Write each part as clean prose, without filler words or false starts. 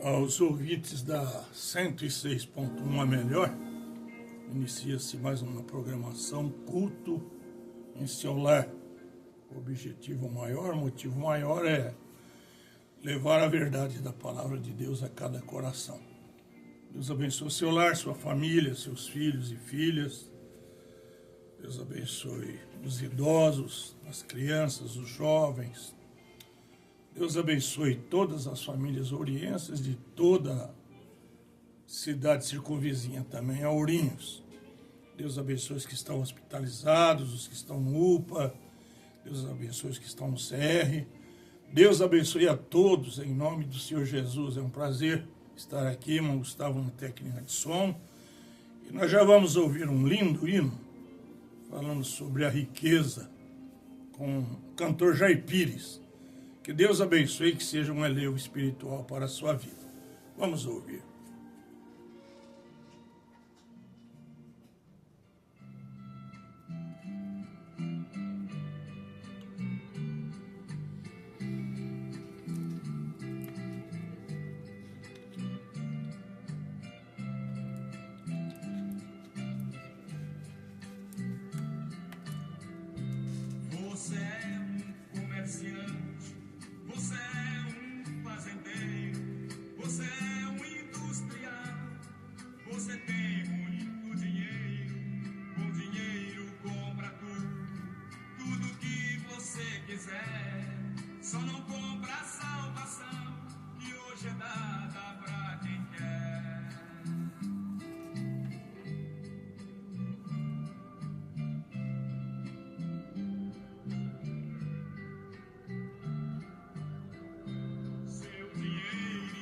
Aos ouvintes da 106.1 a melhor, inicia-se mais uma programação Culto em seu lar. O objetivo maior, motivo maior é levar a verdade da palavra de Deus a cada coração. Deus abençoe seu lar, sua família, seus filhos e filhas. Deus abençoe os idosos, as crianças, os jovens. Deus abençoe todas as famílias ourienses de toda a cidade circunvizinha também, a Ourinhos. Deus abençoe os que estão hospitalizados, os que estão no UPA. Deus abençoe os que estão no CR. Deus abençoe a todos, em nome do Senhor Jesus. É um prazer estar aqui, irmão Gustavo, na técnica de som. E nós já vamos ouvir um lindo hino, falando sobre a riqueza, com o cantor Jair Pires. Que Deus abençoe e que seja um elevo espiritual para a sua vida. Vamos ouvir. Você é um comerciante, você é um fazendeiro, você é um industrial, você tem muito dinheiro, com dinheiro compra tudo que você quiser, só não compra a salvação que hoje é dada pra quem quer.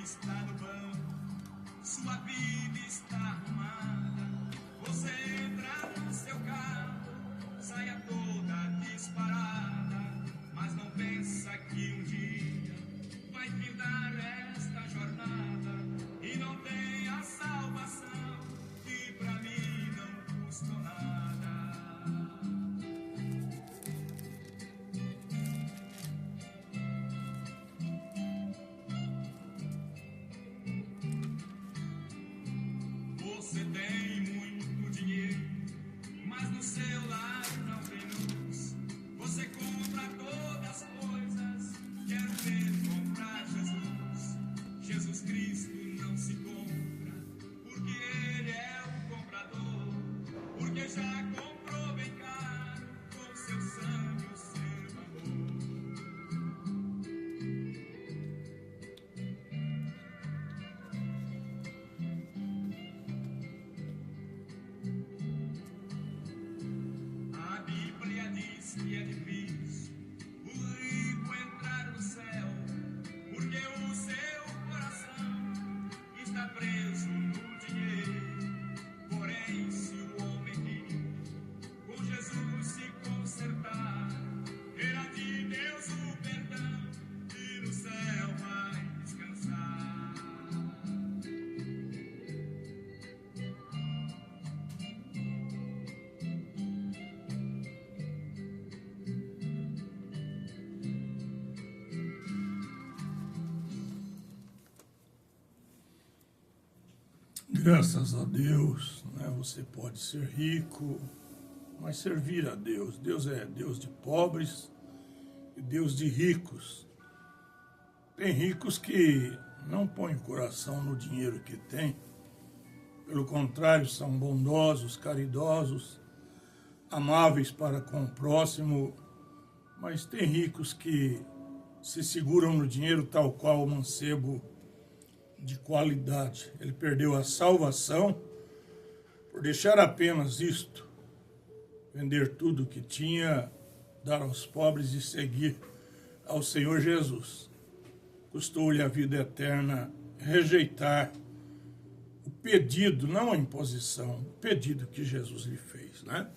Está no banco, sua vida está arrumada. Você entra no seu carro, saia toda disparada, mas não pensa que um dia vai findar esta jornada e não tem a salvação que pra mim não custou nada. Você tem muito dinheiro, mas no seu lar não tem luz. Você compra todas as coisas, quero ver comprar Jesus. Jesus Cristo não se compra, porque Ele é o comprador. Porque já comprou bem caro, com seu sangue o seu amor. Que é difícil o rico entrar no céu, porque o seu coração está preso no dinheiro. Porém, se o homem rico com Jesus se consertar, terá de Deus o perdão e no céu vai descansar. Graças a Deus, né, você pode ser rico, mas servir a Deus. Deus é Deus de pobres e Deus de ricos. Tem ricos que não põem o coração no dinheiro que têm. Pelo contrário, são bondosos, caridosos, amáveis para com o próximo. Mas tem ricos que se seguram no dinheiro tal qual o mancebo de qualidade. Ele perdeu a salvação por deixar apenas isto, vender tudo o que tinha, dar aos pobres e seguir ao Senhor Jesus. Custou-lhe a vida eterna rejeitar o pedido, não a imposição, o pedido que Jesus lhe fez, né?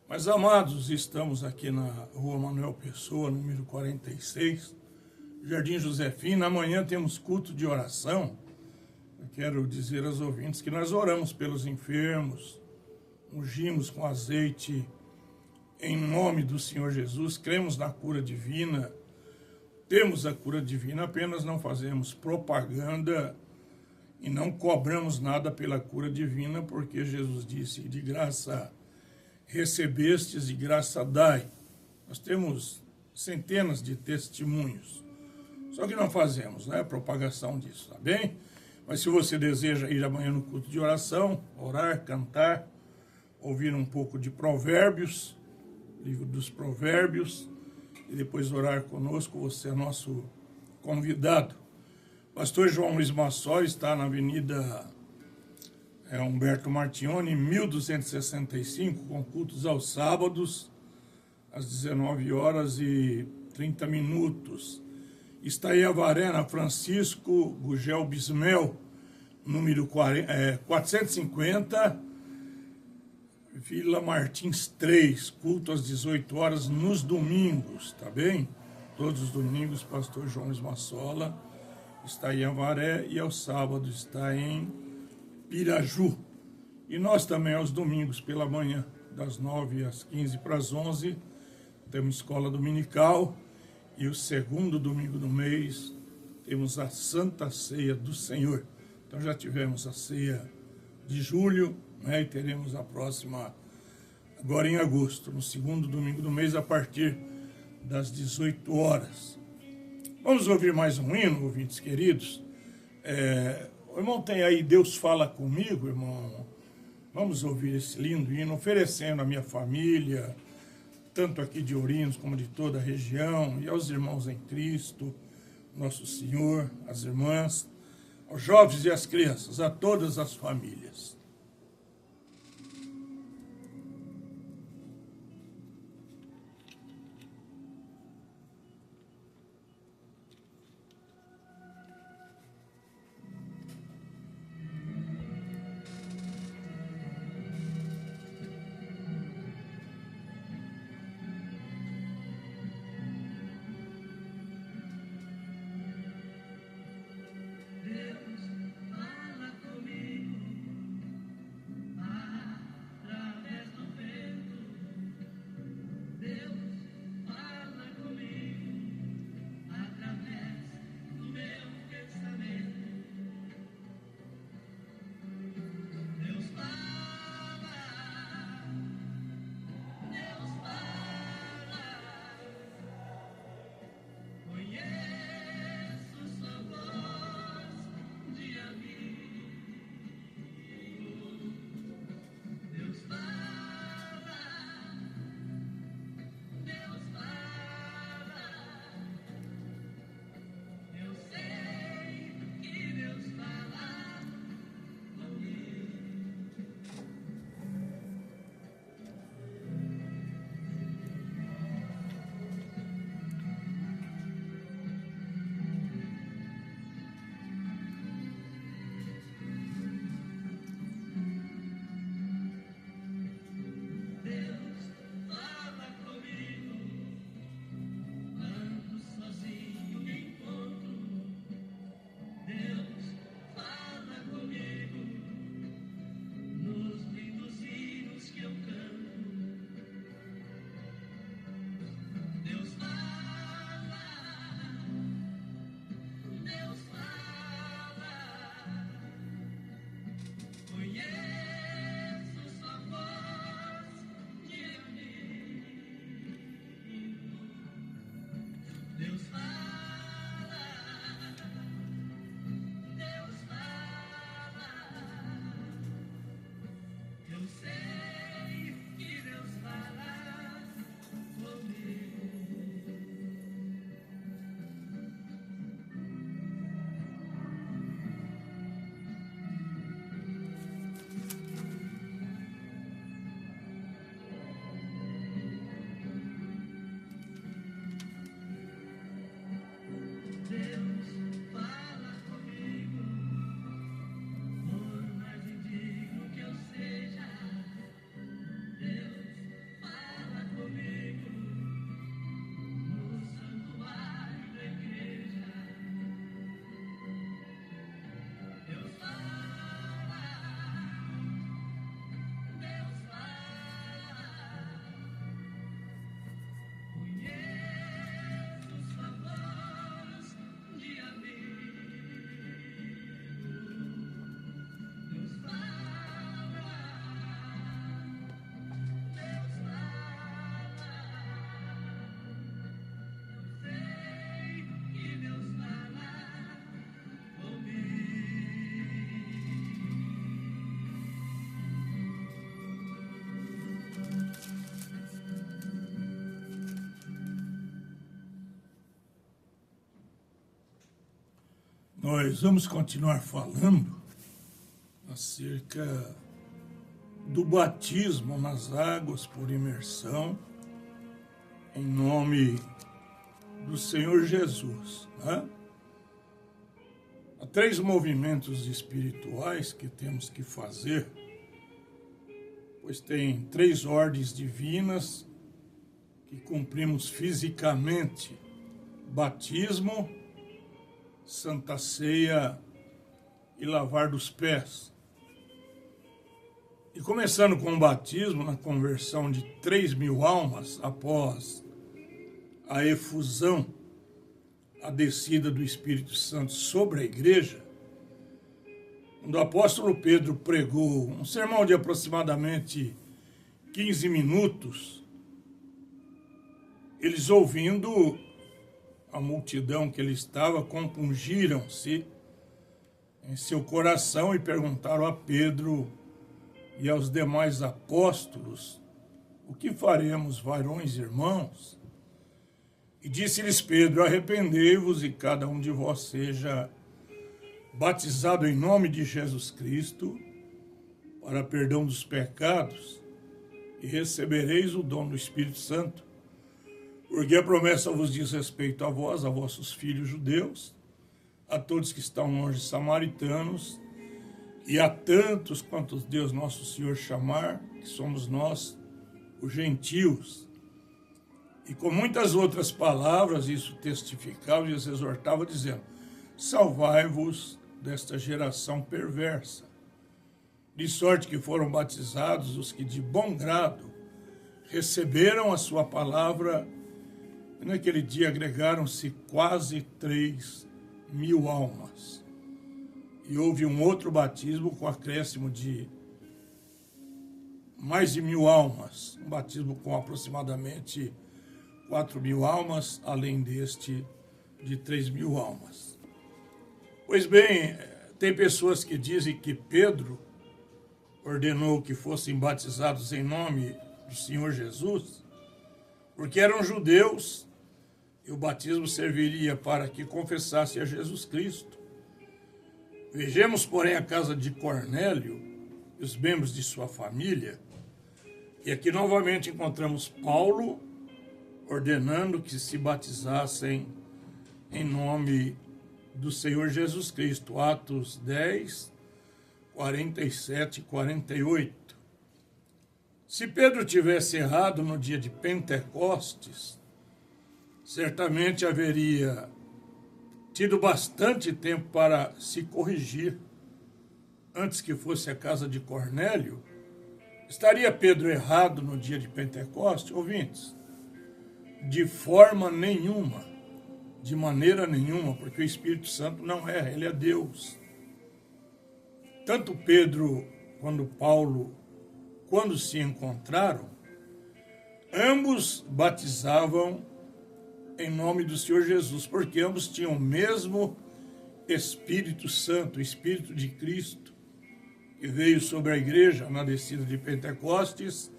Mas, amados, estamos aqui na Rua Manuel Pessoa, número 46, Jardim Josefina. Amanhã temos culto de oração. Eu quero dizer aos ouvintes que nós oramos pelos enfermos, ungimos com azeite em nome do Senhor Jesus, cremos na cura divina. temos a cura divina, apenas não fazemos propaganda e não cobramos nada pela cura divina, porque Jesus disse, de graça recebestes, de graça dai. Nós temos centenas de testemunhos, só que não fazemos, né, propagação disso, tá bem? Mas se você deseja ir amanhã no culto de oração, orar, cantar, ouvir um pouco de Provérbios, livro dos Provérbios, e depois orar conosco, você é nosso convidado. Pastor João Luiz Massori está na Avenida Humberto Martione, 1265, com cultos aos sábados, às 19h30. Está em Avaré, na Francisco Gugel Bismel, número 450, Vila Martins 3, culto às 18 horas nos domingos, tá bem? Todos os domingos, pastor João Luiz Massola está em Avaré e aos sábados está em Piraju. E nós também aos domingos pela manhã, das 9 às 15 para as 11, temos escola dominical. E o segundo domingo do mês, temos a Santa Ceia do Senhor. Então já tivemos a ceia de julho, né, e teremos a próxima agora em agosto, no segundo domingo do mês, a partir das 18 horas. Vamos ouvir mais um hino, ouvintes queridos. O irmão tem aí Deus Fala Comigo, irmão. Vamos ouvir esse lindo hino, oferecendo à minha família, tanto aqui de Ourinhos como de toda a região, e aos irmãos em Cristo, nosso Senhor, as irmãs, aos jovens e às crianças, a todas as famílias. Deus fala comigo Nós vamos continuar falando acerca do batismo nas águas por imersão, em nome do Senhor Jesus, né? Há 3 movimentos espirituais que temos que fazer, pois tem 3 ordens divinas que cumprimos fisicamente: batismo, Santa Ceia e lavar dos pés. E começando com o batismo, na conversão de 3.000 almas após a efusão, a descida do Espírito Santo sobre a igreja, quando o apóstolo Pedro pregou um sermão de aproximadamente 15 minutos, eles, ouvindo a multidão que ele estava, compungiram-se em seu coração e perguntaram a Pedro e aos demais apóstolos: o que faremos, varões e irmãos? E disse-lhes Pedro: arrependei-vos e cada um de vós seja batizado em nome de Jesus Cristo para perdão dos pecados, e recebereis o dom do Espírito Santo. Porque a promessa vos diz respeito a vós, a vossos filhos judeus, a todos que estão longe, samaritanos, e a tantos quantos Deus nosso Senhor chamar, que somos nós, os gentios. E com muitas outras palavras, isso testificava e exortava, dizendo: salvai-vos desta geração perversa. De sorte que foram batizados os que de bom grado receberam a sua palavra. E naquele dia agregaram-se quase 3.000 almas. E houve um outro batismo com acréscimo de mais de 1.000 almas. Um batismo com aproximadamente 4.000 almas, além deste de 3.000 almas. Pois bem, tem pessoas que dizem que Pedro ordenou que fossem batizados em nome do Senhor Jesus, porque eram judeus, e o batismo serviria para que confessasse a Jesus Cristo. Vejamos, porém, a casa de Cornélio e os membros de sua família, e aqui novamente encontramos Paulo ordenando que se batizassem em nome do Senhor Jesus Cristo. Atos 10, 47 e 48. Se Pedro tivesse errado no dia de Pentecostes, certamente haveria tido bastante tempo para se corrigir antes que fosse a casa de Cornélio. Estaria Pedro errado no dia de Pentecostes? Ouvintes, de forma nenhuma, de maneira nenhuma, porque o Espírito Santo não erra, ele é Deus. Tanto Pedro quanto Paulo, quando se encontraram, ambos batizavam em nome do Senhor Jesus, porque ambos tinham o mesmo Espírito Santo, o Espírito de Cristo, que veio sobre a igreja na descida de Pentecostes,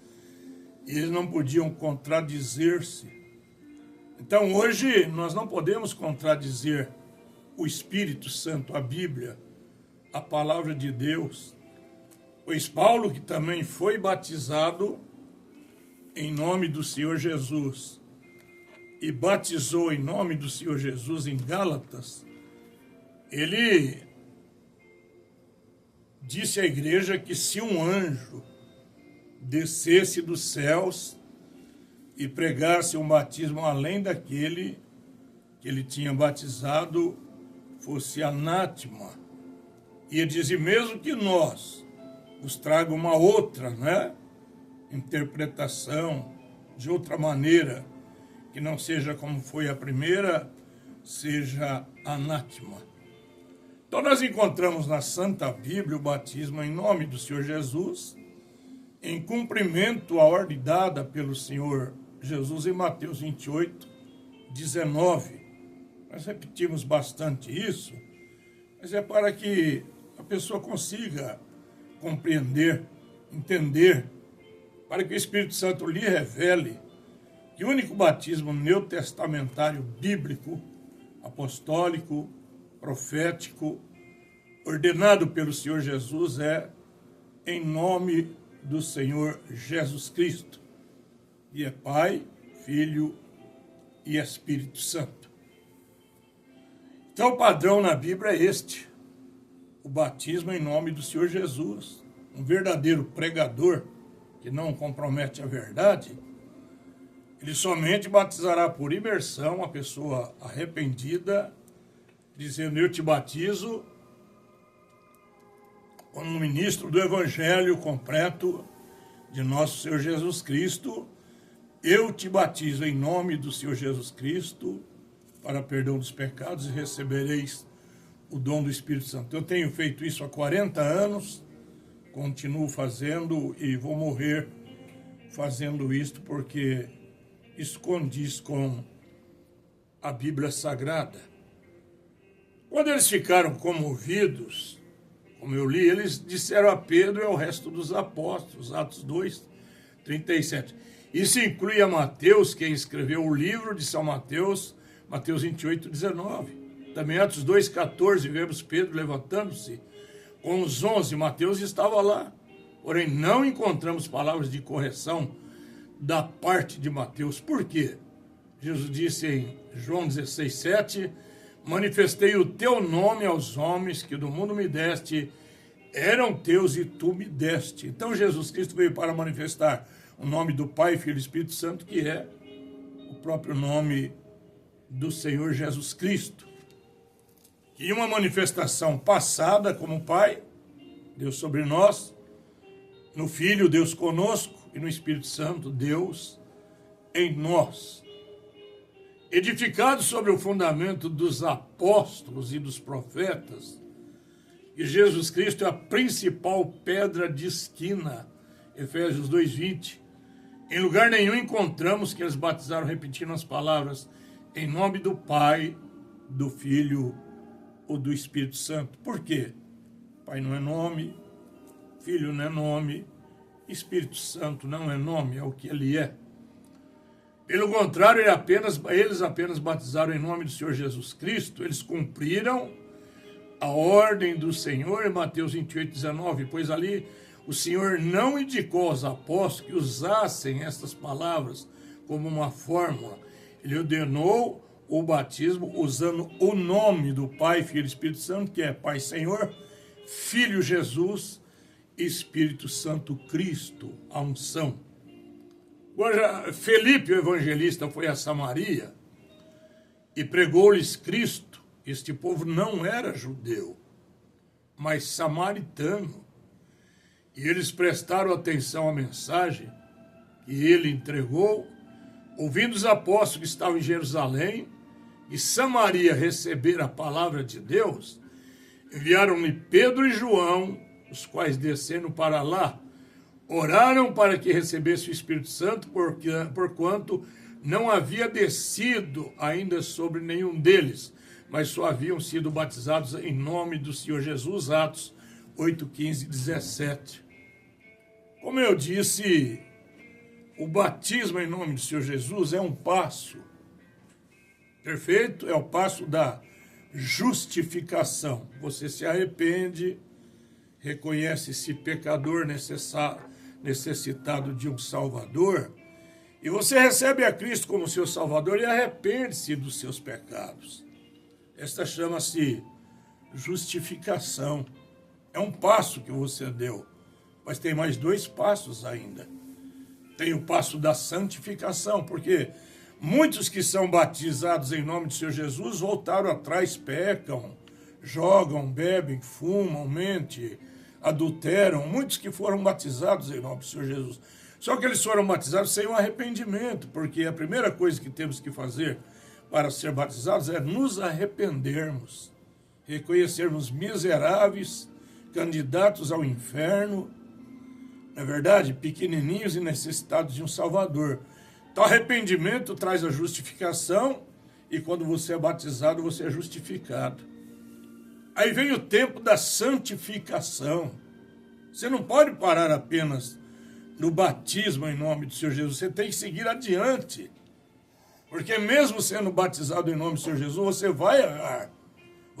e eles não podiam contradizer-se. Então hoje nós não podemos contradizer o Espírito Santo, a Bíblia, a palavra de Deus, pois Paulo, que também foi batizado em nome do Senhor Jesus, e batizou em nome do Senhor Jesus em Gálatas, ele disse à igreja que se um anjo descesse dos céus e pregasse um batismo além daquele que ele tinha batizado, fosse anátema. E ele diz: e mesmo que nós vos traga uma outra, interpretação, de outra maneira, que não seja como foi a primeira, seja anátema. Então nós encontramos na Santa Bíblia o batismo em nome do Senhor Jesus, em cumprimento à ordem dada pelo Senhor Jesus em Mateus 28, 19. Nós repetimos bastante isso, mas é para que a pessoa consiga compreender, entender, para que o Espírito Santo lhe revele que o único batismo neotestamentário bíblico, apostólico, profético ordenado pelo Senhor Jesus é em nome do Senhor Jesus Cristo, e é Pai, Filho e Espírito Santo. Então o padrão na Bíblia é este: o batismo em nome do Senhor Jesus. Um verdadeiro pregador que não compromete a verdade, ele somente batizará por imersão a pessoa arrependida, dizendo: eu te batizo como ministro do Evangelho completo de nosso Senhor Jesus Cristo. Eu te batizo em nome do Senhor Jesus Cristo para perdão dos pecados e recebereis o dom do Espírito Santo. Eu tenho feito isso há 40 anos, continuo fazendo e vou morrer fazendo isto, porque isso condiz com a Bíblia Sagrada. Quando eles ficaram comovidos, como eu li, eles disseram a Pedro e ao resto dos apóstolos, Atos 2, 37. Isso inclui a Mateus, quem escreveu o livro de São Mateus, Mateus 28, 19. Também Atos 2, 14, vemos Pedro levantando-se com os 11, Mateus estava lá. Porém, não encontramos palavras de correção da parte de Mateus. Por quê? Jesus disse em João 16, 7, manifestei o teu nome aos homens que do mundo me deste, eram teus e tu me deste. Então Jesus Cristo veio para manifestar o nome do Pai, Filho e Espírito Santo, que é o próprio nome do Senhor Jesus Cristo. E uma manifestação passada como Pai, Deus sobre nós, no Filho, Deus conosco, e no Espírito Santo, Deus em nós. Edificado sobre o fundamento dos apóstolos e dos profetas, e Jesus Cristo é a principal pedra de esquina, Efésios 2:20. Em lugar nenhum encontramos que eles batizaram repetindo as palavras em nome do Pai, do Filho ou do Espírito Santo. Por quê? Pai não é nome, Filho não é nome, Espírito Santo não é nome, é o que ele é. Pelo contrário, eles apenas batizaram em nome do Senhor Jesus Cristo. Eles cumpriram a ordem do Senhor em Mateus 28, 19, pois ali o Senhor não indicou aos apóstolos que usassem estas palavras como uma fórmula. Ele ordenou o batismo usando o nome do Pai, Filho e Espírito Santo, que é Pai Senhor, Filho Jesus, Espírito Santo Cristo, a unção. Agora, Felipe, o evangelista, foi a Samaria e pregou-lhes Cristo. Este povo não era judeu, mas samaritano. E eles prestaram atenção à mensagem que ele entregou. Ouvindo os apóstolos que estavam em Jerusalém e Samaria receber a palavra de Deus, enviaram-lhe Pedro e João, os quais descendo para lá, oraram para que recebesse o Espírito Santo, porquanto não havia descido ainda sobre nenhum deles, mas só haviam sido batizados em nome do Senhor Jesus, Atos 8, 15 e 17. Como eu disse, o batismo em nome do Senhor Jesus é um passo, perfeito? É o passo da justificação. Você se arrepende, reconhece-se pecador necessitado de um Salvador, e você recebe a Cristo como seu Salvador e arrepende-se dos seus pecados. Esta chama-se justificação. É um passo que você deu, mas tem mais 2 passos ainda. Tem o passo da santificação, porque muitos que são batizados em nome do Senhor Jesus voltaram atrás, pecam, jogam, bebem, fumam, mentem, adulteram. Muitos que foram batizados em nome do Senhor Jesus. Só que eles foram batizados sem um arrependimento, porque a primeira coisa que temos que fazer para ser batizados é nos arrependermos, reconhecermos miseráveis, candidatos ao inferno, na verdade, pequenininhos e necessitados de um Salvador. Então, arrependimento traz a justificação, e quando você é batizado, você é justificado. Aí vem o tempo da santificação. Você não pode parar apenas no batismo em nome do Senhor Jesus, você tem que seguir adiante. Porque mesmo sendo batizado em nome do Senhor Jesus, você vai errar.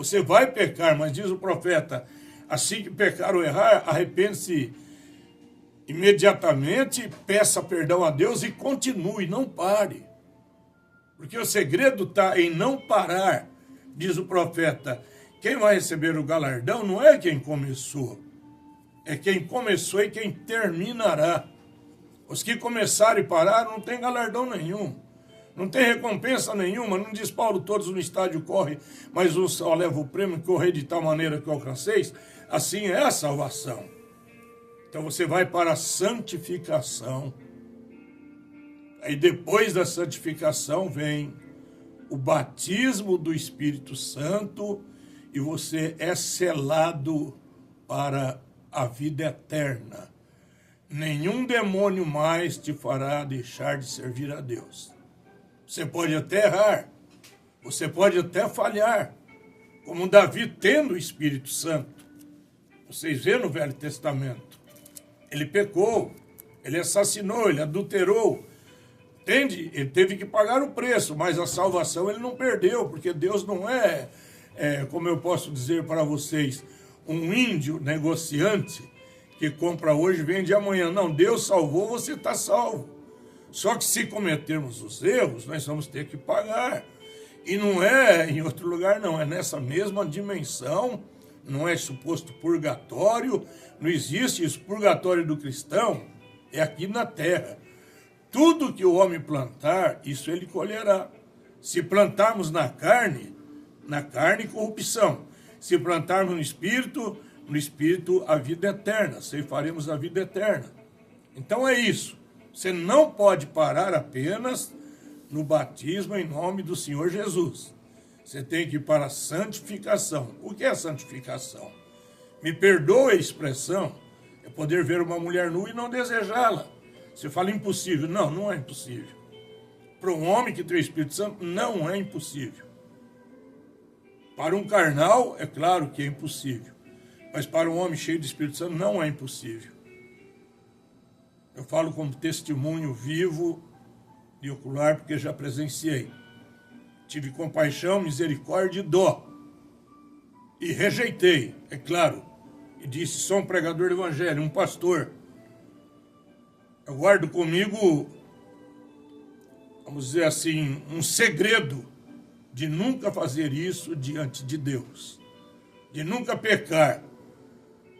Você vai pecar, mas diz o profeta, assim que pecar ou errar, arrepende-se imediatamente, peça perdão a Deus e continue, não pare. Porque o segredo está em não parar, diz o profeta. Quem vai receber o galardão não é quem começou, é quem começou e quem terminará. Os que começaram e pararam não tem galardão nenhum, não tem recompensa nenhuma. Não diz Paulo, todos no estádio correm, mas um só leva o prêmio, correr de tal maneira que alcanceis. Assim é a salvação. Então você vai para a santificação. Aí depois da santificação vem o batismo do Espírito Santo e você é selado para a vida eterna. Nenhum demônio mais te fará deixar de servir a Deus. Você pode até errar, você pode até falhar, como Davi tendo o Espírito Santo. Vocês vêem no Velho Testamento, ele pecou, ele assassinou, ele adulterou, entende? Ele teve que pagar o preço, mas a salvação ele não perdeu, porque Deus não é, como eu posso dizer para vocês, um índio negociante que compra hoje e vende amanhã. Não, Deus salvou, você está salvo. Só que se cometermos os erros, nós vamos ter que pagar. E não é em outro lugar, não, é nessa mesma dimensão, não é suposto purgatório, não existe isso. Purgatório do cristão é aqui na terra. Tudo que o homem plantar, isso ele colherá. Se plantarmos na carne, corrupção. Se plantarmos no Espírito a vida eterna, ceifaremos a vida eterna. Então é isso. Você não pode parar apenas no batismo em nome do Senhor Jesus. Você tem que ir para a santificação. O que é santificação? Me perdoe a expressão, é poder ver uma mulher nua e não desejá-la. Você fala impossível. Não, não é impossível. Para um homem que tem o Espírito Santo, não é impossível. Para um carnal, é claro que é impossível. Mas para um homem cheio de Espírito Santo, não é impossível. Eu falo como testemunho vivo e ocular, porque já presenciei. Tive compaixão, misericórdia e dó. E rejeitei, é claro. E disse, sou um pregador do evangelho, um pastor. Eu guardo comigo, vamos dizer assim, um segredo de nunca fazer isso diante de Deus. De nunca pecar.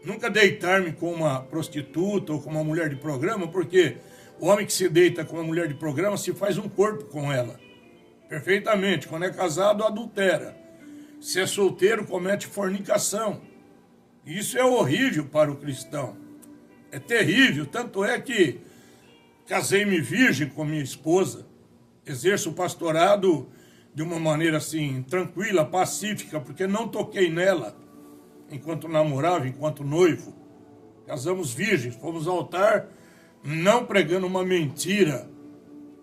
Nunca deitar-me com uma prostituta ou com uma mulher de programa, porque o homem que se deita com uma mulher de programa se faz um corpo com ela. Perfeitamente. Quando é casado, adultera. Se é solteiro, comete fornicação. Isso é horrível para o cristão. É terrível. Tanto é que casei-me virgem com minha esposa. Exerço o pastorado de uma maneira assim, tranquila, pacífica, porque não toquei nela enquanto namorava, enquanto noivo. Casamos virgens, fomos ao altar, não pregando uma mentira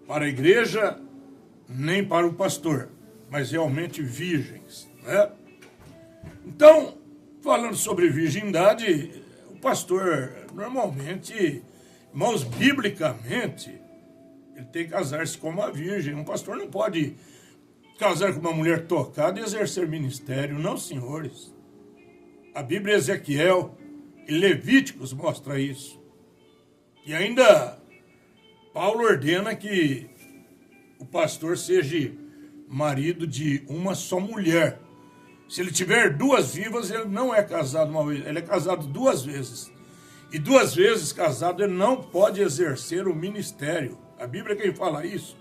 para a igreja, nem para o pastor, mas realmente virgens, né? Então, falando sobre virgindade, o pastor, normalmente, irmãos, biblicamente, ele tem que casar-se com uma virgem. Um pastor não pode casar com uma mulher tocada e exercer ministério, não, senhores. A Bíblia, Ezequiel e Levíticos mostra isso. E ainda Paulo ordena que o pastor seja marido de uma só mulher. Se ele tiver duas vivas, ele não é casado uma vez, ele é casado duas vezes. E duas vezes casado, ele não pode exercer o ministério. A Bíblia quem fala isso,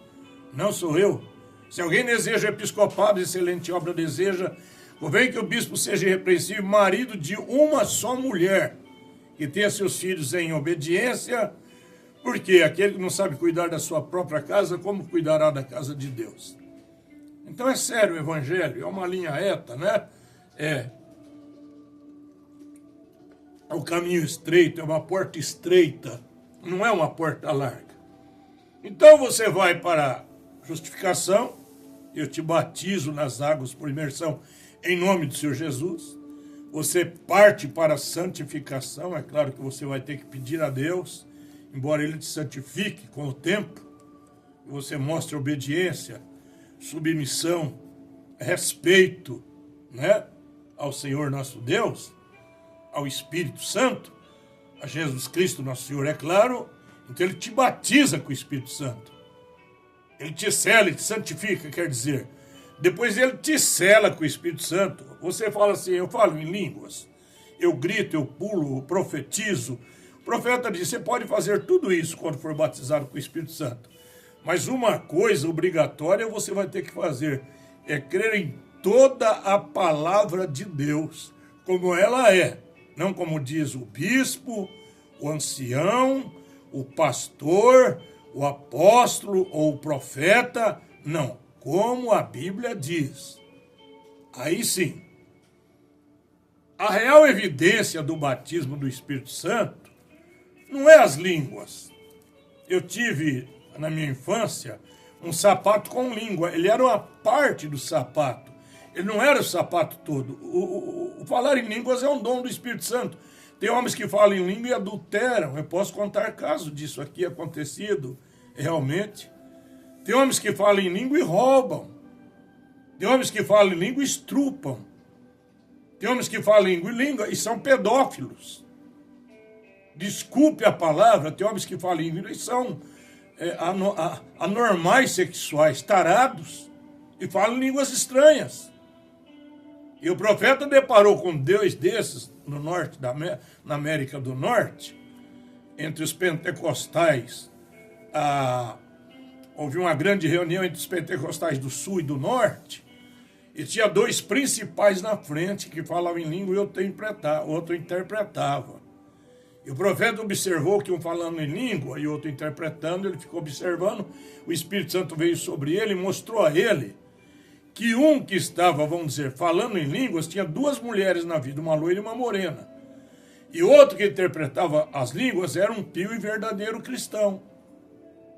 não sou eu. Se alguém deseja episcopado, excelente obra deseja, convém que o bispo seja irrepreensível, marido de uma só mulher, que tenha seus filhos em obediência, porque aquele que não sabe cuidar da sua própria casa, como cuidará da casa de Deus? Então é sério o evangelho, é uma linha reta, né? É o caminho estreito, é uma porta estreita, não é uma porta larga. Então você vai para a justificação, eu te batizo nas águas por imersão em nome do Senhor Jesus. Você parte para a santificação, é claro que você vai ter que pedir a Deus, embora Ele te santifique com o tempo, você mostre obediência, submissão, respeito, né? ao Senhor nosso Deus, ao Espírito Santo, a Jesus Cristo nosso Senhor, é claro, então ele te batiza com o Espírito Santo. Ele te sela, ele te santifica, quer dizer. Depois ele te sela com o Espírito Santo. Você fala assim, eu falo em línguas, eu grito, eu pulo, eu profetizo. O profeta diz, você pode fazer tudo isso quando for batizado com o Espírito Santo. Mas uma coisa obrigatória você vai ter que fazer, é crer em toda a palavra de Deus, como ela é. Não como diz o bispo, o ancião, o pastor, o apóstolo ou o profeta. Não, como a Bíblia diz. Aí sim, a real evidência do batismo do Espírito Santo não é as línguas. Eu tive, na minha infância, um sapato com língua. Ele era uma parte do sapato. Ele não era o sapato todo. O falar em línguas é um dom do Espírito Santo. Tem homens que falam em língua e adulteram. Eu posso contar caso disso aqui acontecido realmente. Tem homens que falam em língua e roubam. Tem homens que falam em língua e estrupam. Tem homens que falam em língua e são pedófilos. Desculpe a palavra, tem homens que falam em língua e são anormais sexuais, tarados, e falam línguas estranhas. E o profeta deparou com dois desses no norte na América do Norte, entre os pentecostais. Houve uma grande reunião entre os pentecostais do sul e do norte, e tinha dois principais na frente que falavam em língua e o outro interpretava. E o profeta observou que um falando em língua e o outro interpretando, ele ficou observando, o Espírito Santo veio sobre ele e mostrou a ele que um que estava, vamos dizer, falando em línguas, tinha duas mulheres na vida, uma loira e uma morena. E outro que interpretava as línguas era um pio e verdadeiro cristão.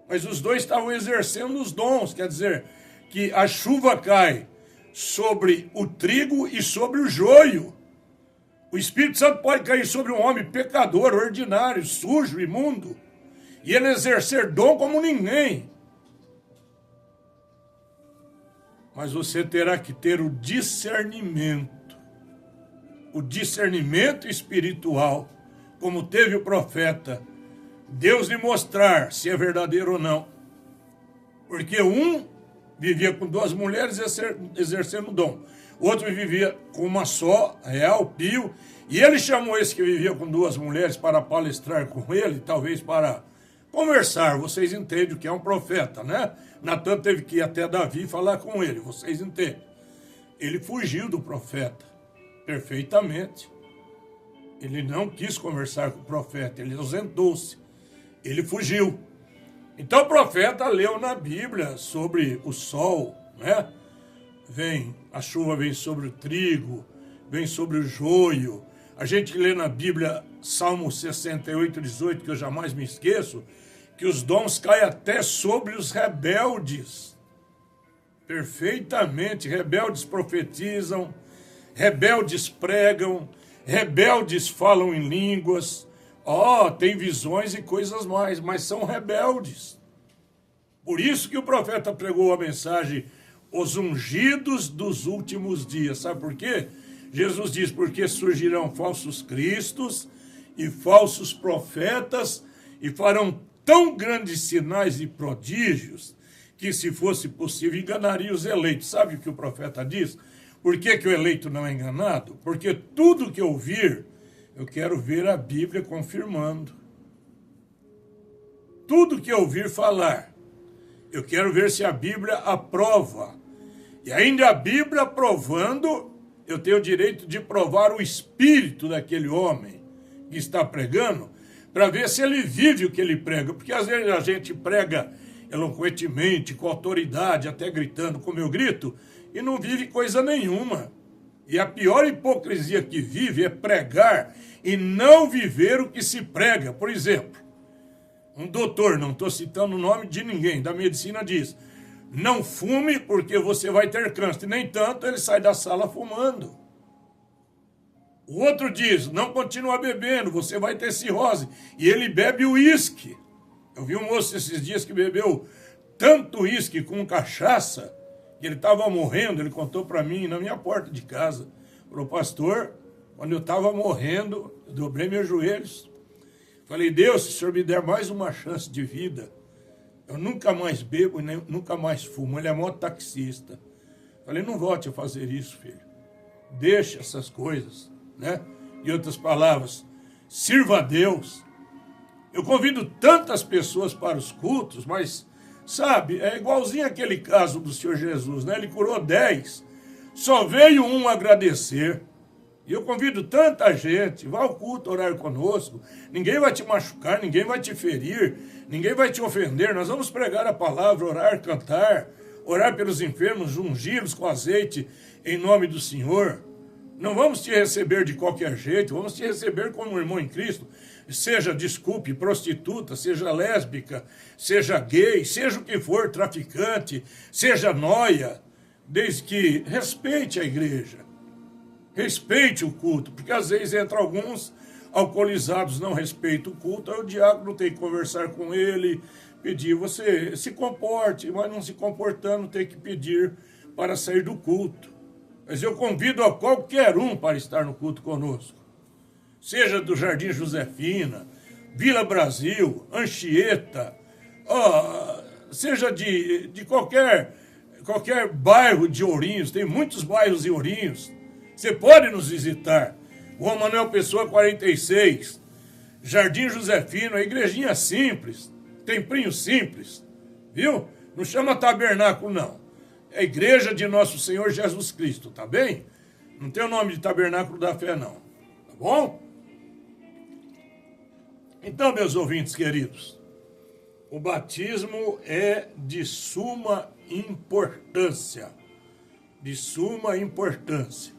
Mas os dois estavam exercendo os dons, quer dizer, que a chuva cai sobre o trigo e sobre o joio. O Espírito Santo pode cair sobre um homem pecador, ordinário, sujo, imundo, e ele exercer dom como ninguém. Mas você terá que ter o discernimento espiritual, como teve o profeta, Deus lhe mostrar se é verdadeiro ou não. Porque um vivia com duas mulheres exercendo o dom. O outro vivia com uma só, real, pio, e ele chamou esse que vivia com duas mulheres para palestrar com ele, talvez para conversar. Vocês entendem o que é um profeta, né? Natan teve que ir até Davi falar com ele, vocês entendem. Ele fugiu do profeta, perfeitamente. Ele não quis conversar com o profeta, ele ausentou-se, ele fugiu. Então o profeta leu na Bíblia sobre o sol, né? A chuva vem sobre o trigo, vem sobre o joio. A gente lê na Bíblia, Salmo 68, 18, que eu jamais me esqueço, que os dons caem até sobre os rebeldes. Perfeitamente, rebeldes profetizam, rebeldes pregam, rebeldes falam em línguas. Tem visões e coisas mais, mas são rebeldes. Por isso que o profeta pregou a mensagem, os ungidos dos últimos dias. Sabe por quê? Jesus diz, porque surgirão falsos cristos e falsos profetas e farão tão grandes sinais e prodígios que, se fosse possível, enganaria os eleitos. Sabe o que o profeta diz? Por que o eleito não é enganado? Porque tudo que eu ouvir, eu quero ver a Bíblia confirmando. Tudo que eu ouvir falar, eu quero ver se a Bíblia aprova. E ainda a Bíblia aprovando, eu tenho o direito de provar o espírito daquele homem que está pregando, para ver se ele vive o que ele prega. Porque às vezes a gente prega eloquentemente, com autoridade, até gritando como eu grito, e não vive coisa nenhuma. E a pior hipocrisia que vive é pregar e não viver o que se prega. Por exemplo, um doutor, não estou citando o nome de ninguém, da medicina diz, não fume porque você vai ter câncer. Nem tanto, ele sai da sala fumando. O outro diz, não continua bebendo, você vai ter cirrose. E ele bebe uísque. Eu vi um moço esses dias que bebeu tanto uísque com cachaça, que ele estava morrendo, ele contou para mim na minha porta de casa. Falou, pastor, quando eu estava morrendo, eu dobrei meus joelhos. Falei, Deus, se o Senhor me der mais uma chance de vida, eu nunca mais bebo, nem, nunca mais fumo. Ele é mototaxista. Falei, não volte a fazer isso, filho. Deixa essas coisas, né? Em outras palavras, sirva a Deus. Eu convido tantas pessoas para os cultos, mas, sabe, é igualzinho aquele caso do Senhor Jesus, né? Ele curou 10, só veio um agradecer. E eu convido tanta gente, vá ao culto orar conosco. Ninguém vai te machucar, ninguém vai te ferir, ninguém vai te ofender. Nós vamos pregar a palavra, orar, cantar, orar pelos enfermos, ungí-los com azeite em nome do Senhor. Não vamos te receber de qualquer jeito, vamos te receber como um irmão em Cristo. Seja, desculpe, prostituta, seja lésbica, seja gay, seja o que for, traficante, seja nóia, desde que respeite a igreja, respeite o culto, porque às vezes entra alguns alcoolizados, não respeitam o culto, aí o diácono tem que conversar com ele, pedir, você se comporte, mas não se comportando tem que pedir para sair do culto. Mas eu convido a qualquer um para estar no culto conosco. Seja do Jardim Josefina, Vila Brasil, Anchieta, seja de qualquer bairro de Ourinhos, tem muitos bairros em Ourinhos. Você pode nos visitar. Rua Manuel Pessoa 46, Jardim Josefino, a igrejinha simples, templinho simples, viu? Não chama tabernáculo, não. É a igreja de nosso Senhor Jesus Cristo, tá bem? Não tem o nome de tabernáculo da fé, não. Tá bom? Então, meus ouvintes queridos, o batismo é de suma importância. De suma importância.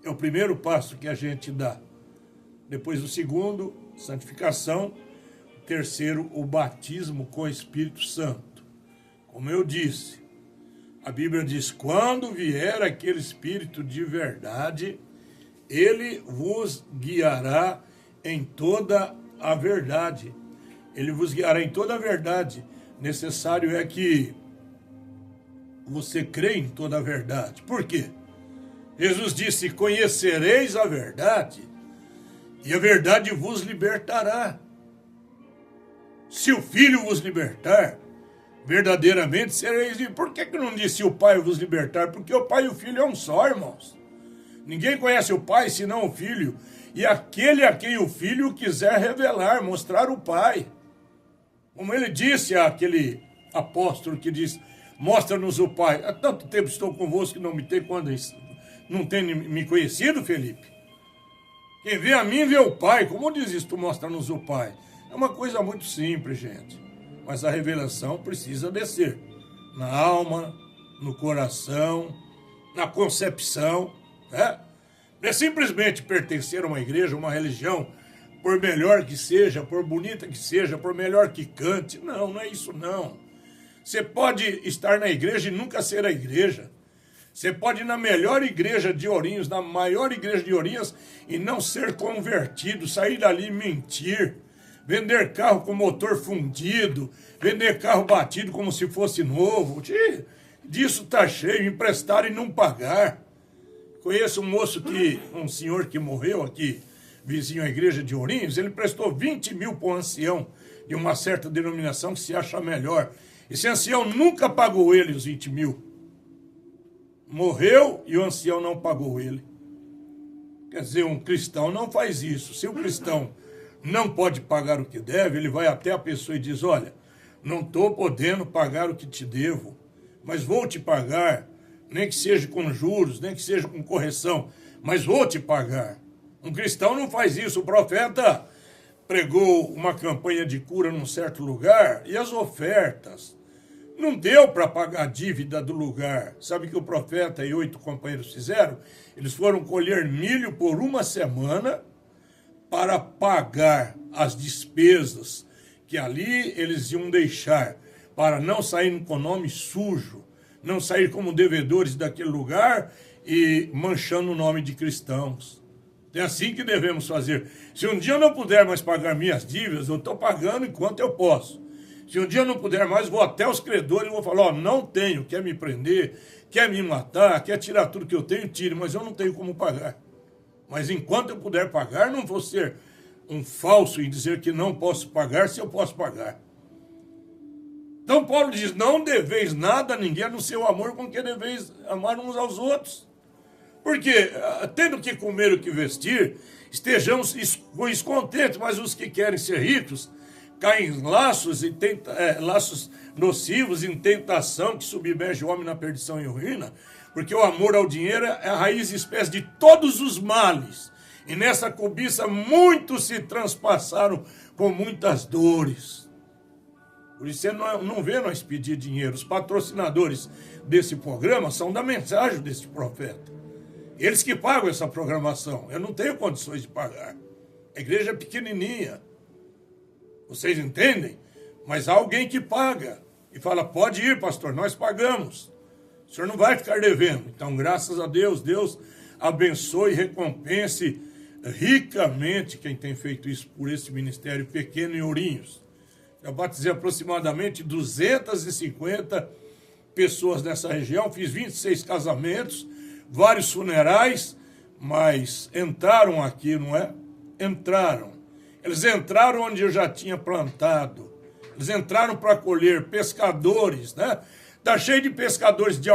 É o primeiro passo que a gente dá. Depois o segundo, santificação. O terceiro, o batismo com o Espírito Santo. Como eu disse, a Bíblia diz, quando vier aquele Espírito de verdade, ele vos guiará em toda a verdade. Ele vos guiará em toda a verdade. Necessário é que você crê em toda a verdade. Por quê? Jesus disse, conhecereis a verdade, e a verdade vos libertará. Se o Filho vos libertar, verdadeiramente sereis livres. Por que não disse o Pai vos libertar? Porque o Pai e o Filho é um só, irmãos. Ninguém conhece o Pai senão o Filho. E aquele a quem o Filho quiser revelar, mostrar o Pai. Como ele disse àquele apóstolo que diz, mostra-nos o Pai. Há tanto tempo estou convosco que não não tem me conhecido, Felipe. Quem vê a mim vê o Pai. Como diz isso, tu mostra-nos o Pai? É uma coisa muito simples, gente. Mas a revelação precisa descer. Na alma, no coração, na concepção, né? Não é simplesmente pertencer a uma igreja, uma religião, por melhor que seja, por bonita que seja, por melhor que cante. Não, não é isso não. Você pode estar na igreja e nunca ser a igreja. Você pode ir na melhor igreja de Ourinhos, na maior igreja de Ourinhos, e não ser convertido, sair dali e mentir, vender carro com motor fundido, vender carro batido como se fosse novo. Disso tá cheio, emprestar e não pagar. Conheço um senhor que morreu aqui, vizinho à igreja de Ourinhos, ele prestou 20 mil para um ancião de uma certa denominação que se acha melhor. Esse ancião nunca pagou ele os 20 mil. Morreu e o ancião não pagou ele. Quer dizer, um cristão não faz isso. Se o cristão não pode pagar o que deve, ele vai até a pessoa e diz, olha, não estou podendo pagar o que te devo, mas vou te pagar. Nem que seja com juros, nem que seja com correção, mas vou te pagar. Um cristão não faz isso. O profeta pregou uma campanha de cura num certo lugar e as ofertas não deu para pagar a dívida do lugar. Sabe o que o profeta e 8 companheiros fizeram? Eles foram colher milho por uma semana para pagar as despesas que ali eles iam deixar, para não sair com o nome sujo, não sair como devedores daquele lugar e manchando o nome de cristãos. É assim que devemos fazer. Se um dia eu não puder mais pagar minhas dívidas, eu estou pagando enquanto eu posso. Se um dia eu não puder mais, vou até os credores e vou falar, não tenho, quer me prender, quer me matar, quer tirar tudo que eu tenho, tire, mas eu não tenho como pagar. Mas enquanto eu puder pagar, não vou ser um falso e dizer que não posso pagar se eu posso pagar. Então Paulo diz, não deveis nada a ninguém, no seu amor com que deveis amar uns aos outros. Porque, tendo que comer o que vestir, estejamos com isso contentes, mas os que querem ser ricos caem em laços nocivos, em tentação que submerge o homem na perdição e ruína, porque o amor ao dinheiro é a raiz e espécie de todos os males. E nessa cobiça muitos se transpassaram com muitas dores. Por isso você não vê nós pedir dinheiro. Os patrocinadores desse programa são da mensagem desse profeta. Eles que pagam essa programação. Eu não tenho condições de pagar. A igreja é pequenininha. Vocês entendem? Mas há alguém que paga. E fala, pode ir, pastor, nós pagamos. O senhor não vai ficar devendo. Então, graças a Deus, Deus abençoe e recompense ricamente quem tem feito isso por esse ministério pequeno em Ourinhos. Eu batizei aproximadamente 250 pessoas nessa região, fiz 26 casamentos, vários funerais, mas entraram aqui, não é? Entraram. Eles entraram onde eu já tinha plantado. Eles entraram para colher, pescadores, né? Está cheio de pescadores de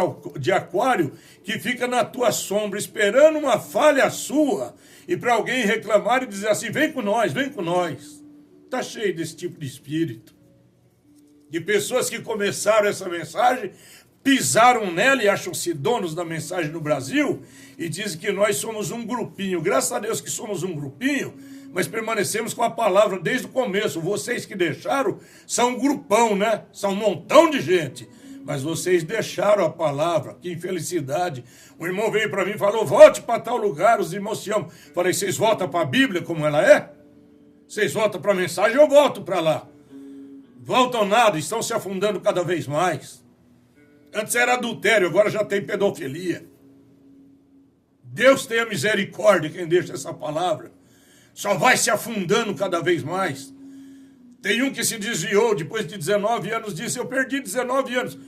aquário que fica na tua sombra esperando uma falha sua e para alguém reclamar e dizer assim, vem com nós, vem com nós. Está cheio desse tipo de espírito. De pessoas que começaram essa mensagem, pisaram nela e acham-se donos da mensagem no Brasil e dizem que nós somos um grupinho. Graças a Deus que somos um grupinho, mas permanecemos com a palavra desde o começo. Vocês que deixaram são um grupão, né? São um montão de gente. Mas vocês deixaram a palavra, que infelicidade. Um irmão veio para mim e falou, volte para tal lugar, os irmãos se amam. Falei, vocês voltam para a Bíblia como ela é? Vocês voltam para a mensagem, eu volto para lá. Voltam nada, estão se afundando cada vez mais. Antes era adultério, agora já tem pedofilia. Deus tenha misericórdia quem deixa essa palavra. Só vai se afundando cada vez mais. Tem um que se desviou depois de 19 anos, disse, eu perdi 19 anos.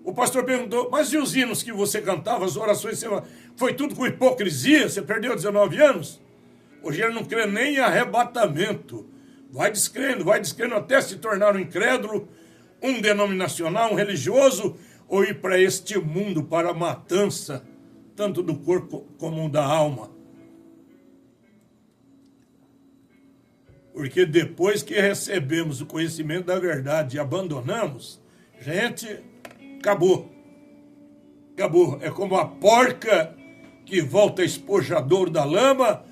O pastor perguntou, mas e os hinos que você cantava, as orações, foi tudo com hipocrisia? Você perdeu 19 anos? Hoje ele não crê nem em arrebatamento. Vai descrendo até se tornar um incrédulo, um denominacional, um religioso, ou ir para este mundo, para a matança, tanto do corpo como da alma. Porque depois que recebemos o conhecimento da verdade e abandonamos, gente, acabou. Acabou. É como a porca que volta espojador da lama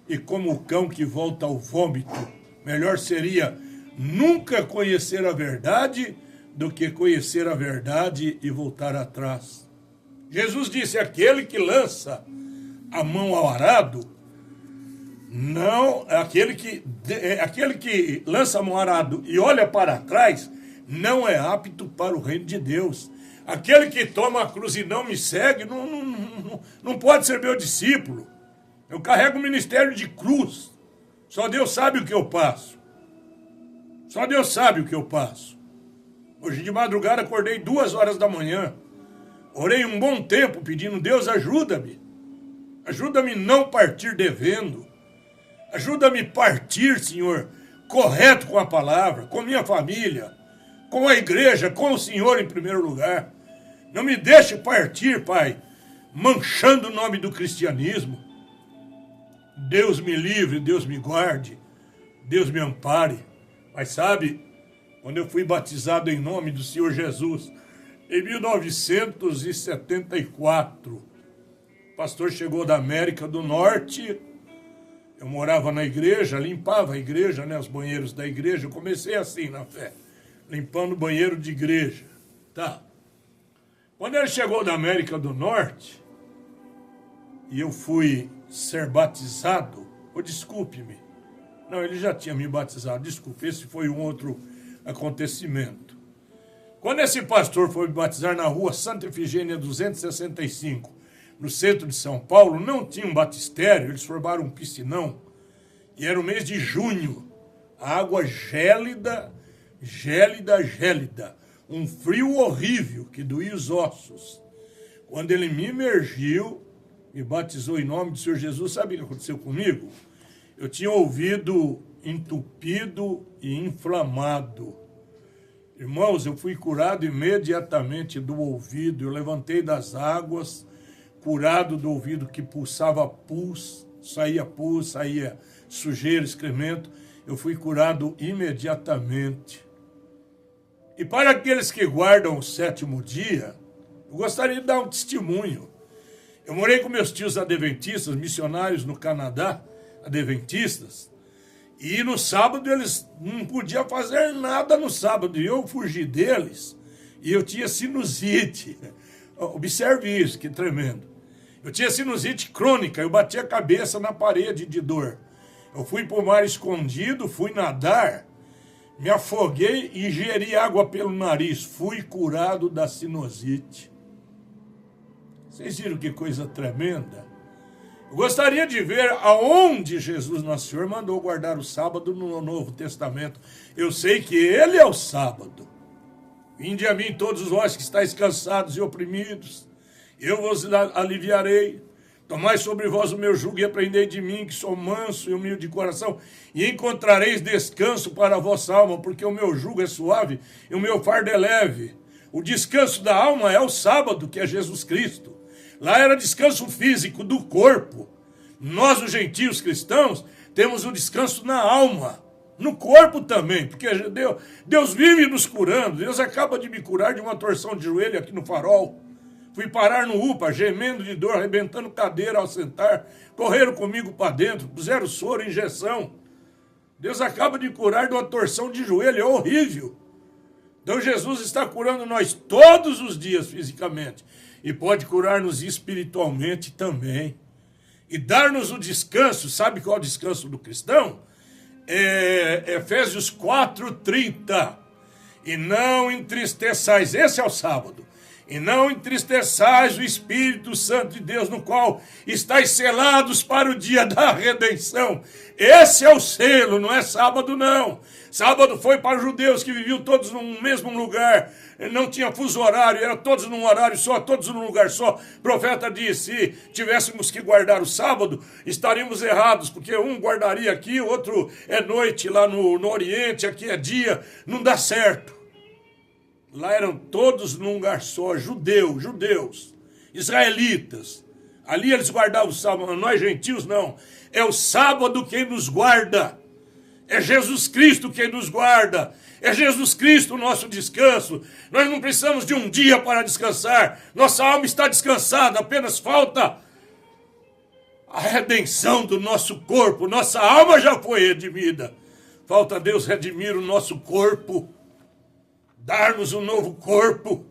e como o cão que volta ao vômito. Melhor seria nunca conhecer a verdade do que conhecer a verdade e voltar atrás. Jesus disse, aquele que lança a mão ao arado, não, aquele que lança a mão ao arado e olha para trás, não é apto para o reino de Deus. Aquele que toma a cruz e não me segue, não pode ser meu discípulo. Eu carrego o ministério de cruz. Só Deus sabe o que eu passo. Só Deus sabe o que eu passo. Hoje de madrugada acordei 2 horas da manhã. Orei um bom tempo pedindo, Deus ajuda-me. Ajuda-me a não partir devendo. Ajuda-me a partir, Senhor, correto com a palavra, com minha família, com a igreja, com o Senhor em primeiro lugar. Não me deixe partir, Pai, manchando o nome do cristianismo. Deus me livre, Deus me guarde, Deus me ampare. Mas sabe, quando eu fui batizado em nome do Senhor Jesus, em 1974, o pastor chegou da América do Norte, eu morava na igreja, limpava a igreja, né, os banheiros da igreja, eu comecei assim na fé, limpando o banheiro de igreja, tá? Quando ele chegou da América do Norte, e eu fui ser batizado, desculpe-me, não, ele já tinha me batizado, desculpe, esse foi um outro acontecimento. Quando esse pastor foi me batizar na rua Santa Efigênia 265, no centro de São Paulo, não tinha um batistério, eles formaram um piscinão, e era o mês de junho, a água gélida, um frio horrível que doía os ossos. Quando ele me imergiu, me batizou em nome do Senhor Jesus, sabe o que aconteceu comigo? Eu tinha ouvido entupido e inflamado. Irmãos, eu fui curado imediatamente do ouvido, eu levantei das águas, curado do ouvido que pulsava pus, saía sujeira, excremento, eu fui curado imediatamente. E para aqueles que guardam o 7º dia, eu gostaria de dar um testemunho. Eu morei com meus tios adventistas, missionários no Canadá, adventistas, e no sábado eles não podiam fazer nada no sábado, e eu fugi deles, e eu tinha sinusite. Observe isso, que tremendo. Eu tinha sinusite crônica, eu bati a cabeça na parede de dor. Eu fui para o mar escondido, fui nadar, me afoguei e ingeri água pelo nariz. Fui curado da sinusite. Vocês viram que coisa tremenda? Eu gostaria de ver aonde Jesus Nosso Senhor mandou guardar o sábado no Novo Testamento. Eu sei que ele é o sábado. Vinde a mim todos vós que estáis cansados e oprimidos, eu vos aliviarei. Tomai sobre vós o meu jugo e aprendei de mim, que sou manso e humilde de coração, e encontrareis descanso para a vossa alma, porque o meu jugo é suave e o meu fardo é leve. O descanso da alma é o sábado, que é Jesus Cristo. Lá era descanso físico do corpo. Nós, os gentios cristãos, temos o descanso na alma, no corpo também, porque Deus vive nos curando. Deus acaba de me curar de uma torção de joelho aqui no Farol. Fui parar no UPA, gemendo de dor, arrebentando cadeira ao sentar. Correram comigo para dentro, puseram soro, injeção. Deus acaba de curar de uma torção de joelho, é horrível. Então Jesus está curando nós todos os dias fisicamente. E pode curar-nos espiritualmente também. E dar-nos o descanso, sabe qual é o descanso do cristão? Efésios 4:30. E não entristeçais, esse é o sábado. E não entristeçais o Espírito Santo de Deus, no qual estáis selados para o dia da redenção. Esse é o selo, não é sábado não. Sábado foi para os judeus que viviam todos no mesmo lugar, não tinha fuso horário, era todos num horário só, todos num lugar só. O profeta disse, se tivéssemos que guardar o sábado, estaríamos errados, porque um guardaria aqui, o outro é noite lá no Oriente, aqui é dia, não dá certo. Lá eram todos num lugar só, judeus, israelitas. Ali eles guardavam o sábado, nós gentios não. É o sábado quem nos guarda. É Jesus Cristo quem nos guarda. É Jesus Cristo o nosso descanso. Nós não precisamos de um dia para descansar. Nossa alma está descansada, apenas falta a redenção do nosso corpo. Nossa alma já foi redimida. Falta Deus redimir o nosso corpo. Dar-nos um novo corpo.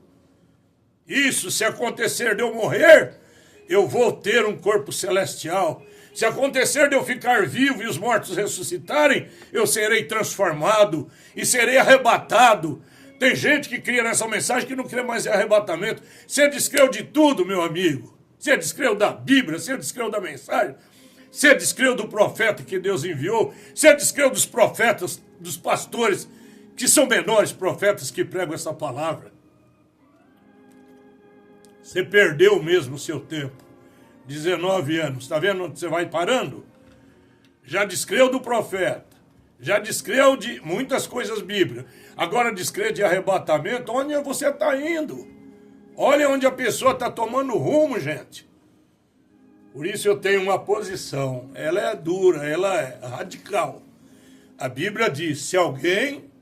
Isso, se acontecer de eu morrer, eu vou ter um corpo celestial. Se acontecer de eu ficar vivo e os mortos ressuscitarem, eu serei transformado e serei arrebatado. Tem gente que cria nessa mensagem que não crê mais em arrebatamento. Você descreu de tudo, meu amigo. Você descreu da Bíblia, você descreu da mensagem. Você descreu do profeta que Deus enviou. Você descreu dos profetas, dos pastores, que são menores profetas que pregam essa palavra. Você perdeu mesmo o seu tempo. 19 anos. Está vendo onde você vai parando? Já descreu do profeta. Já descreu de muitas coisas bíblicas. Agora descreu de arrebatamento. Onde você está indo? Olha onde a pessoa está tomando rumo, gente. Por isso eu tenho uma posição. Ela é dura, ela é radical. A Bíblia diz, se alguém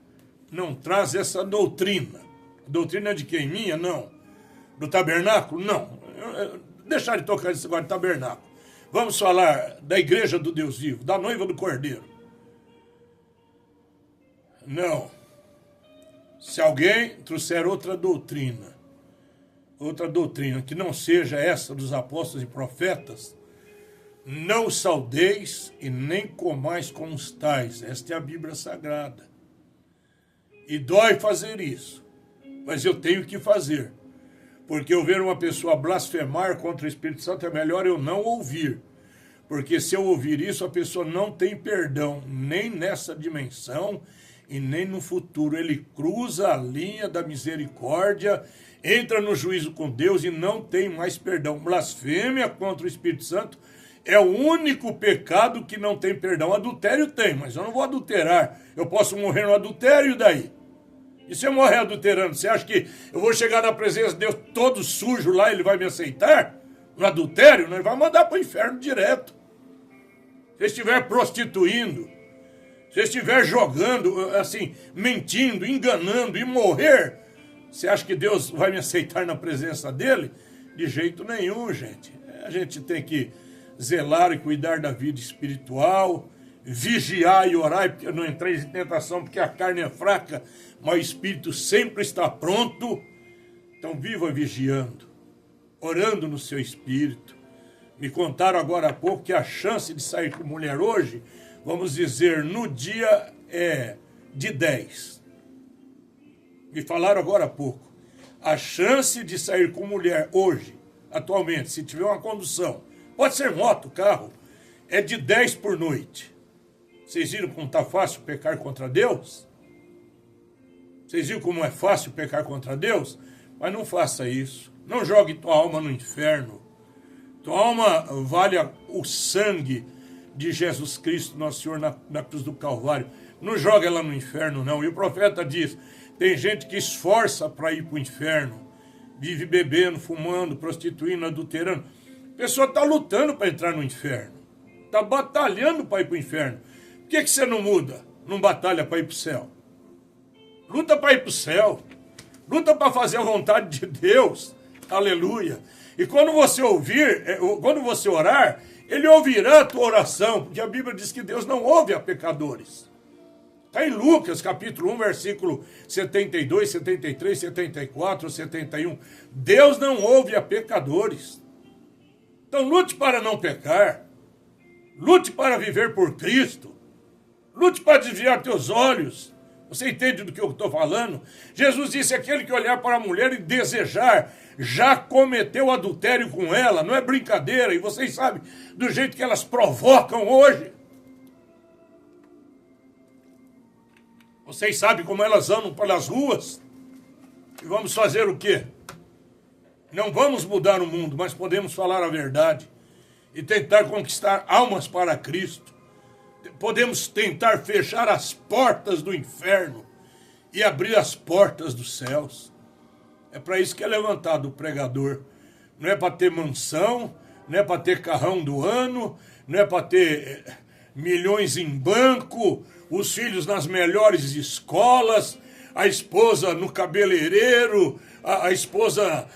não traz essa doutrina. A doutrina é de quem? Minha? Não. Do tabernáculo? Não. Deixar de tocar esse negócio de tabernáculo. Vamos falar da igreja do Deus vivo, da noiva do Cordeiro. Não. Se alguém trouxer outra doutrina que não seja essa dos apóstolos e profetas, não saudeis e nem comais com os tais. Esta é a Bíblia Sagrada. E dói fazer isso, mas eu tenho que fazer. Porque eu ver uma pessoa blasfemar contra o Espírito Santo, é melhor eu não ouvir. Porque se eu ouvir isso, a pessoa não tem perdão, nem nessa dimensão e nem no futuro. Ele cruza a linha da misericórdia, entra no juízo com Deus e não tem mais perdão. Blasfêmia contra o Espírito Santo é o único pecado que não tem perdão. Adultério tem, mas eu não vou adulterar. Eu posso morrer no adultério, e daí? E se eu morrer adulterando, você acha que eu vou chegar na presença de Deus todo sujo lá e ele vai me aceitar? No adultério? Não, ele vai mandar para o inferno direto. Se estiver prostituindo, se estiver jogando, assim, mentindo, enganando e morrer, você acha que Deus vai me aceitar na presença dele? De jeito nenhum, gente. A gente tem que zelar e cuidar da vida espiritual, vigiar e orar, porque não entreis em tentação, porque a carne é fraca, mas o espírito sempre está pronto. Então viva vigiando, orando no seu espírito. Me contaram agora há pouco que a chance de sair com mulher hoje, vamos dizer, no dia é de 10. Me falaram agora há pouco. A chance de sair com mulher hoje, atualmente, se tiver uma condução, pode ser moto, carro, é de 10 por noite. Vocês viram como está fácil pecar contra Deus? Vocês viram como é fácil pecar contra Deus? Mas não faça isso. Não jogue tua alma no inferno. Tua alma vale o sangue de Jesus Cristo, nosso Senhor, na cruz do Calvário. Não joga ela no inferno, não. E o profeta diz, tem gente que esforça para ir para o inferno. Vive bebendo, fumando, prostituindo, adulterando. A pessoa está lutando para entrar no inferno. Está batalhando para ir para o inferno. Por que você não muda? Não batalha para ir para o céu? Luta para ir para o céu. Luta para fazer a vontade de Deus. Aleluia. E quando você orar, ele ouvirá a tua oração, porque a Bíblia diz que Deus não ouve a pecadores. Está em Lucas, capítulo 1, versículo 72, 73, 74, 71. Deus não ouve a pecadores. Então lute para não pecar. Lute para viver por Cristo. Lute para desviar teus olhos. Você entende do que eu estou falando? Jesus disse, aquele que olhar para a mulher e desejar, já cometeu adultério com ela. Não é brincadeira. E vocês sabem do jeito que elas provocam hoje. Vocês sabem como elas andam pelas ruas? E vamos fazer o quê? Não vamos mudar o mundo, mas podemos falar a verdade e tentar conquistar almas para Cristo. Podemos tentar fechar as portas do inferno e abrir as portas dos céus. É para isso que é levantado o pregador. Não é para ter mansão, não é para ter carrão do ano, não é para ter milhões em banco, os filhos nas melhores escolas, a esposa no cabeleireiro, a esposa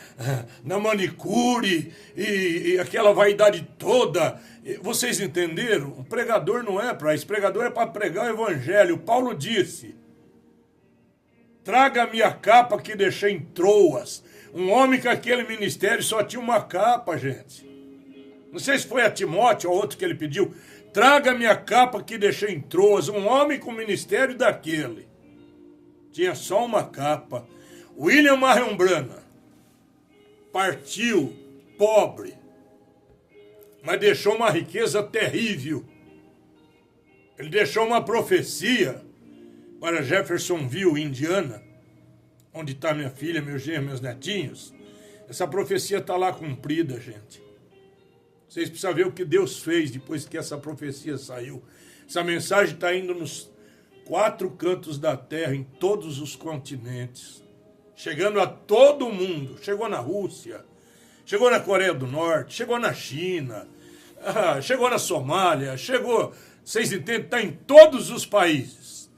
na manicure e aquela vaidade toda. Vocês entenderam? O pregador não é para isso. O pregador é para pregar o evangelho. Paulo disse, traga-me a capa que deixei em Troas. Um homem com aquele ministério só tinha uma capa, gente. Não sei se foi a Timóteo ou outro que ele pediu. Traga-me a capa que deixei em Troas. Um homem com ministério daquele. Tinha só uma capa. William Marion Branham partiu pobre, mas deixou uma riqueza terrível. Ele deixou uma profecia para Jeffersonville, Indiana, onde está minha filha, meu genro, meus netinhos. Essa profecia está lá cumprida, gente. Vocês precisam ver o que Deus fez depois que essa profecia saiu. Essa mensagem está indo nos 4 cantos da terra, em todos os continentes, chegando a todo mundo. Chegou na Rússia, chegou na Coreia do Norte, chegou na China, chegou na Somália, chegou, vocês entendem, está em todos os países.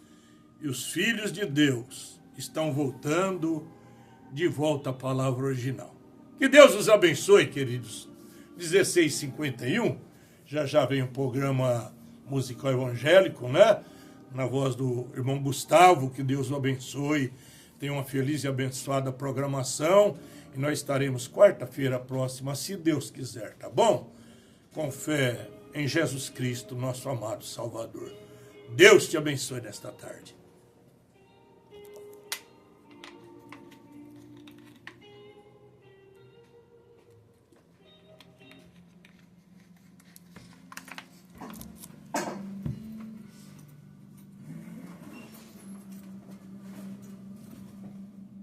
E os filhos de Deus estão voltando de volta à palavra original. Que Deus os abençoe, queridos. 16h51, já vem o programa musical evangélico, né? Na voz do irmão Gustavo, que Deus o abençoe. Tenha uma feliz e abençoada programação. E nós estaremos quarta-feira próxima, se Deus quiser, tá bom? Com fé em Jesus Cristo, nosso amado Salvador. Deus te abençoe nesta tarde.